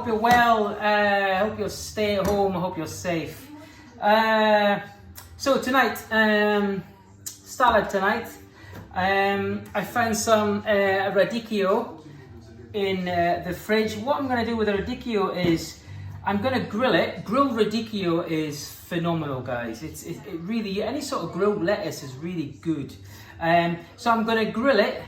hope you're well. I hope you'll stay at home. I hope you're safe. So tonight, salad tonight. I found some radicchio in the fridge. What I'm going to do with the radicchio is I'm going to grill it. Grilled radicchio is phenomenal, guys. It really, any sort of grilled lettuce is really good. So I'm going to grill it,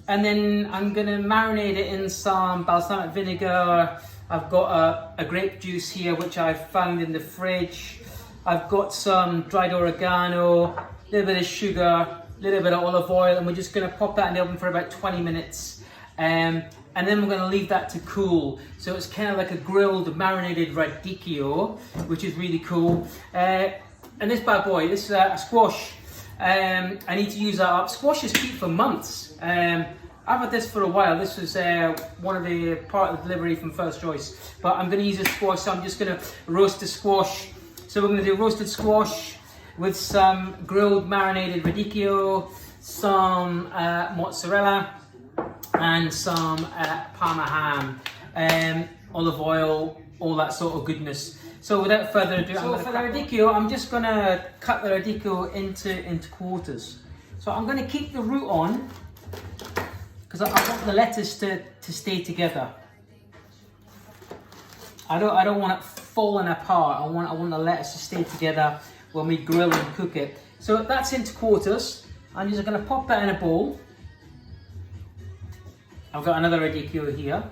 and then I'm going to marinate it in some balsamic vinegar. I've got a grape juice here, which I found in the fridge. I've got some dried oregano, a little bit of sugar, a little bit of olive oil, and we're just going to pop that in the oven for about 20 minutes. And then we're going to leave that to cool. So it's kind of like a grilled, marinated radicchio, which is really cool. And this bad boy, this is a squash. I need to use that up. Squashes keep for months. I've had this for a while. This was one of the part of the delivery from First Choice. But I'm going to use a squash, so I'm just going to roast the squash. So we're going to do roasted squash with some grilled marinated radicchio, some mozzarella, and some parma ham, olive oil, all that sort of goodness. So without further ado, for the radicchio, I'm just going to cut the radicchio into quarters. So I'm going to keep the root on because I want the lettuce to stay together. I don't want it falling apart. I want the lettuce to stay together when we grill and cook it. So that's into quarters. I'm just going to pop that in a bowl. I've got another radicchio here.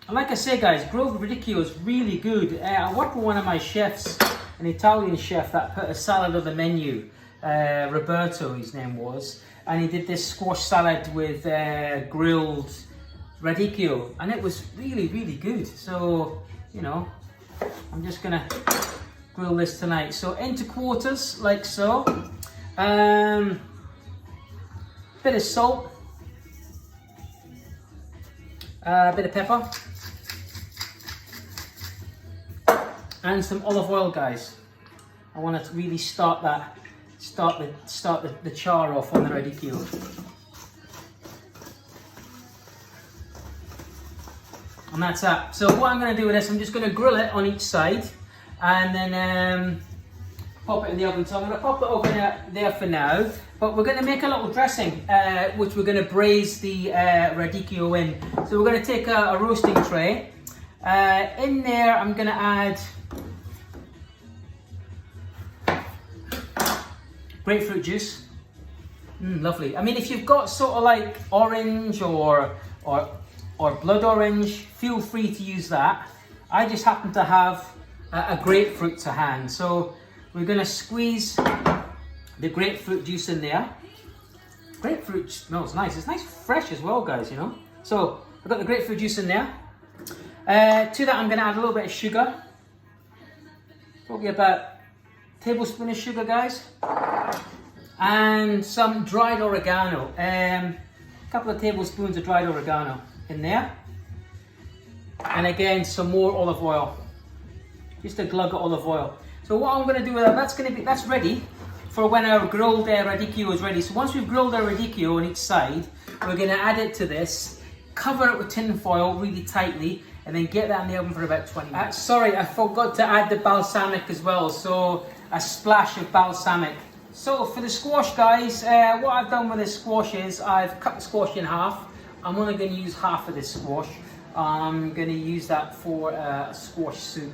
And like I say, guys, grilled radicchio is really good. I worked with one of my chefs, an Italian chef that put a salad on the menu. Roberto, his name was. And he did this squash salad with grilled radicchio. And it was really, really good. So, you know, I'm just going to grill this tonight. So into quarters, like so. Bit of salt. A bit of pepper. And some olive oil, guys. I want to really start the char off on the radicchio. And that's that. So what I'm going to do with this, I'm just going to grill it on each side, and then pop it in the oven. So I'm going to pop it over there for now. But we're going to make a little dressing, which we're going to braise the radicchio in. So we're going to take a roasting tray. In there, I'm going to add grapefruit juice. Lovely. I mean, if you've got sort of like orange or blood orange, feel free to use that. I just happen to have a grapefruit to hand. So we're going to squeeze the grapefruit juice in there. Grapefruit smells nice. It's nice fresh as well, guys, you know. So I've got the grapefruit juice in there. To that I'm going to add a little bit of sugar. Probably about a tablespoon of sugar, guys. And some dried oregano. A couple of tablespoons of dried oregano in there. And again, some more olive oil. Just a glug of olive oil. So what I'm going to do with that, that's ready for when our grilled radicchio is ready. So once we've grilled our radicchio on each side, we're going to add it to this, cover it with tin foil really tightly, and then get that in the oven for about 20 minutes. Sorry, I forgot to add the balsamic as well, so a splash of balsamic. So for the squash, guys, what I've done with this squash is I've cut the squash in half. I'm only going to use half of this squash. I'm going to use that for a squash soup.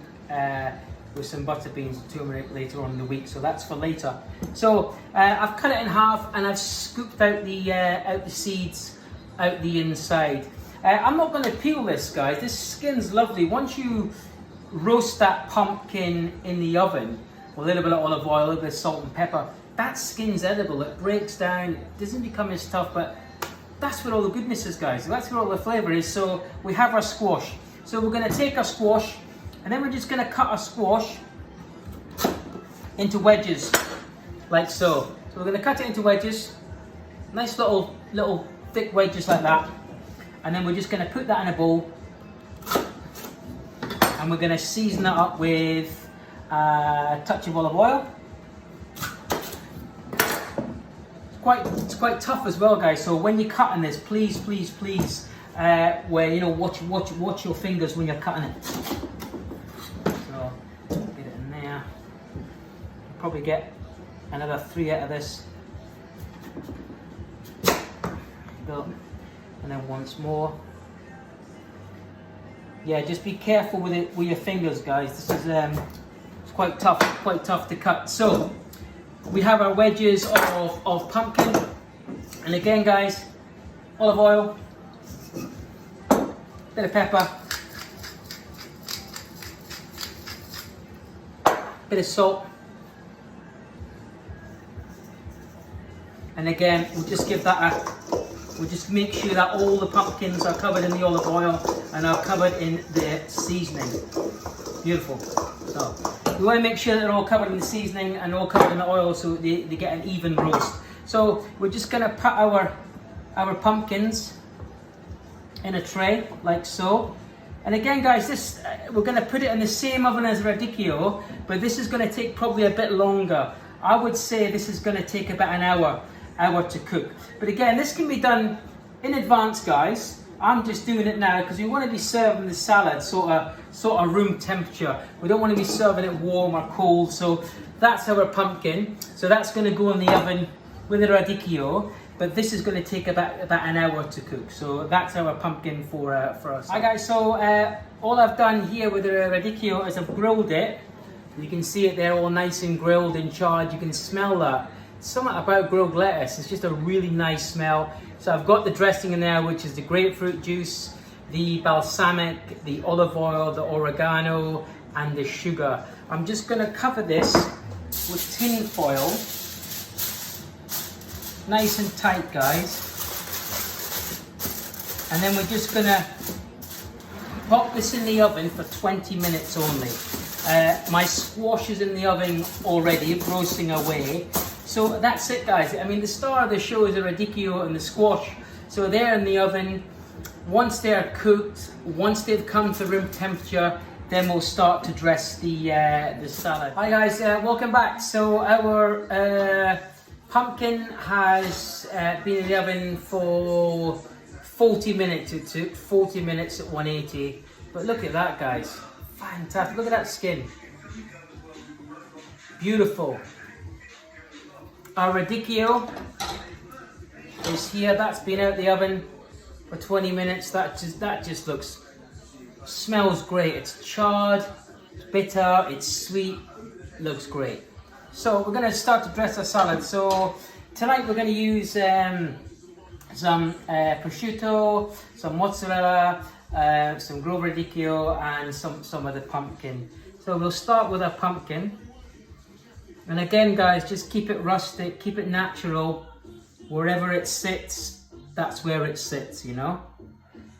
With some butter beans to turmeric later on in the week, so that's for later. So I've cut it in half and I've scooped out the seeds out the inside. I'm not going to peel this, guys. This skin's lovely. Once you roast that pumpkin in the oven with a little bit of olive oil, a little bit of salt and pepper, that skin's edible. It breaks down. It doesn't become as tough, but that's where all the goodness is, guys. That's where all the flavour is. So we have our squash. So we're going to take our squash, and then we're just going to cut our squash into wedges, like so. So we're going to cut it into wedges, nice little thick wedges like that. And then we're just going to put that in a bowl, and we're going to season it up with a touch of olive oil. It's quite tough as well, guys. So when you're cutting this, please where, you know, watch your fingers when you're cutting it. So get it in there. Probably get another 3 out of this. Go, and then once more. Yeah, just be careful with it with your fingers, guys. This is it's quite tough to cut. So we have our wedges of pumpkin, and again, guys, olive oil, bit of pepper, bit of salt, and again, we'll just give that we'll just make sure that all the pumpkins are covered in the olive oil and are covered in the seasoning. Beautiful. So we want to make sure that they're all covered in the seasoning and all covered in the oil, so they get an even roast. So we're just going to put our pumpkins in a tray like so. And again, guys, this we're going to put it in the same oven as radicchio, but this is going to take probably a bit longer. I would say this is going to take about an hour to cook. But again, this can be done in advance, guys. I'm just doing it now because we want to be serving the salad sort of room temperature. We don't want to be serving it warm or cold. So that's our pumpkin. So that's going to go in the oven with the radicchio. But this is going to take about an hour to cook. So that's our pumpkin for us. Hi guys, so all I've done here with the radicchio is I've grilled it. You can see it there all nice and grilled and charred. You can smell that. Something about grilled lettuce, it's just a really nice smell. So I've got the dressing in there, which is the grapefruit juice, the balsamic, the olive oil, the oregano, and the sugar. I'm just going to cover this with tin foil, nice and tight, guys. And then we're just going to pop this in the oven for 20 minutes only. My squash is in the oven already, roasting away. So that's it, guys. I mean, the star of the show is the radicchio and the squash. So they're in the oven. Once they're cooked, once they've come to room temperature, then we'll start to dress the salad. Hi guys, welcome back. So our pumpkin has been in the oven for 40 minutes. It took 40 minutes at 180. But look at that, guys. Fantastic. Look at that skin. Beautiful. Our radicchio is here. That's been out the oven for 20 minutes. That just looks, smells great. It's charred, it's bitter, it's sweet, looks great. So we're going to start to dress our salad. So tonight we're going to use some prosciutto, some mozzarella, some grilled radicchio, and some of the pumpkin. So we'll start with our pumpkin. And again, guys, just keep it rustic, keep it natural. Wherever it sits, that's where it sits, you know.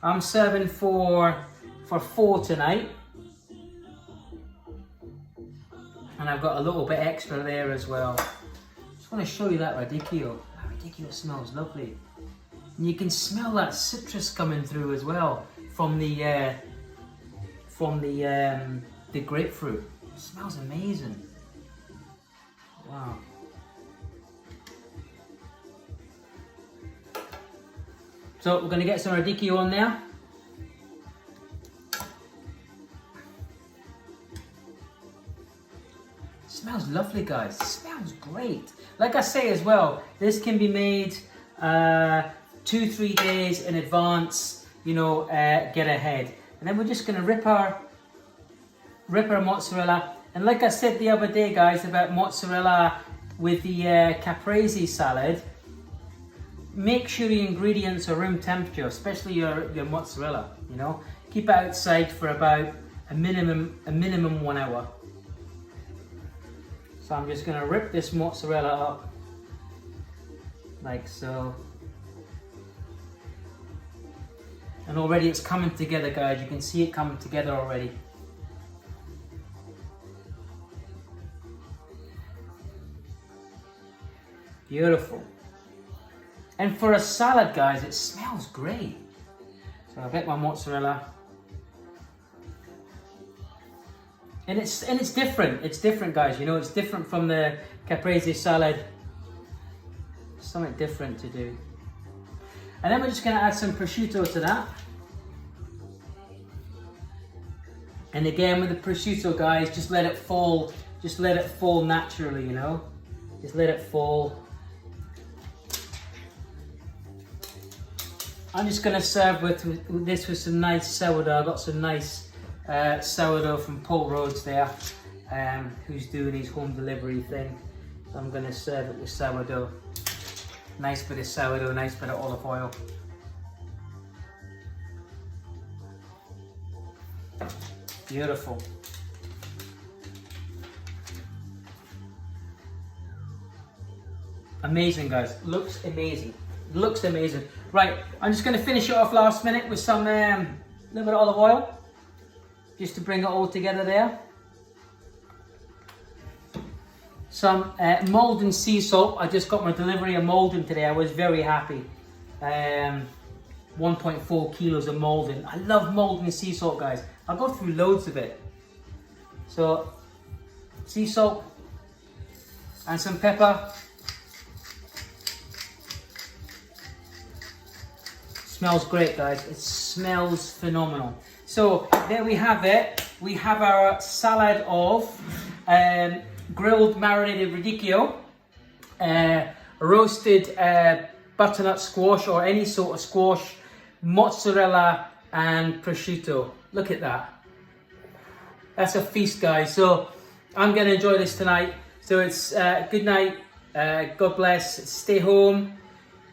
I'm serving for 4 tonight. And I've got a little bit extra there as well. Just want to show you that radicchio. That radicchio smells lovely. And you can smell that citrus coming through as well from the grapefruit. It smells amazing. Wow. So we're going to get some radicchio on there. Smells lovely, guys. It smells great. Like I say as well, this can be made 2-3 days in advance. You know, get ahead. And then we're just going to rip our mozzarella. And like I said the other day, guys, about mozzarella with the caprese salad, make sure the ingredients are room temperature, especially your mozzarella. You know, keep it outside for about a minimum 1 hour. So I'm just going to rip this mozzarella up like so. And already it's coming together, guys. You can see it coming together already. Beautiful. And for a salad, guys, it smells great. So I'll get my mozzarella. And it's different. It's different, guys. You know, it's different from the caprese salad. Something different to do. And then we're just going to add some prosciutto to that. And again with the prosciutto, guys, just let it fall. Just let it fall naturally, you know. Just let it fall. I'm just going to serve with this with some nice sourdough. I got some nice sourdough from Paul Rhodes there, who's doing his home delivery thing. So I'm going to serve it with sourdough. Nice bit of sourdough, nice bit of olive oil. Beautiful. Amazing, guys. Looks amazing. Looks amazing. Right, I'm just going to finish it off last minute with some little bit of olive oil, just to bring it all together there. Some Maldon sea salt. I just got my delivery of Maldon today. I was very happy. 1.4 kilos of Maldon. I love Maldon sea salt, guys. I go through loads of it. So, sea salt and some pepper. Smells great, guys. It smells phenomenal. So there we have it. We have our salad of grilled marinated radicchio, roasted butternut squash or any sort of squash, mozzarella and prosciutto. Look at that. That's a feast, guys. So I'm going to enjoy this tonight. So it's good night. God bless. Stay home.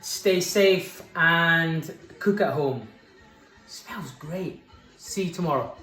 Stay safe and cook at home. Smells great. See you tomorrow.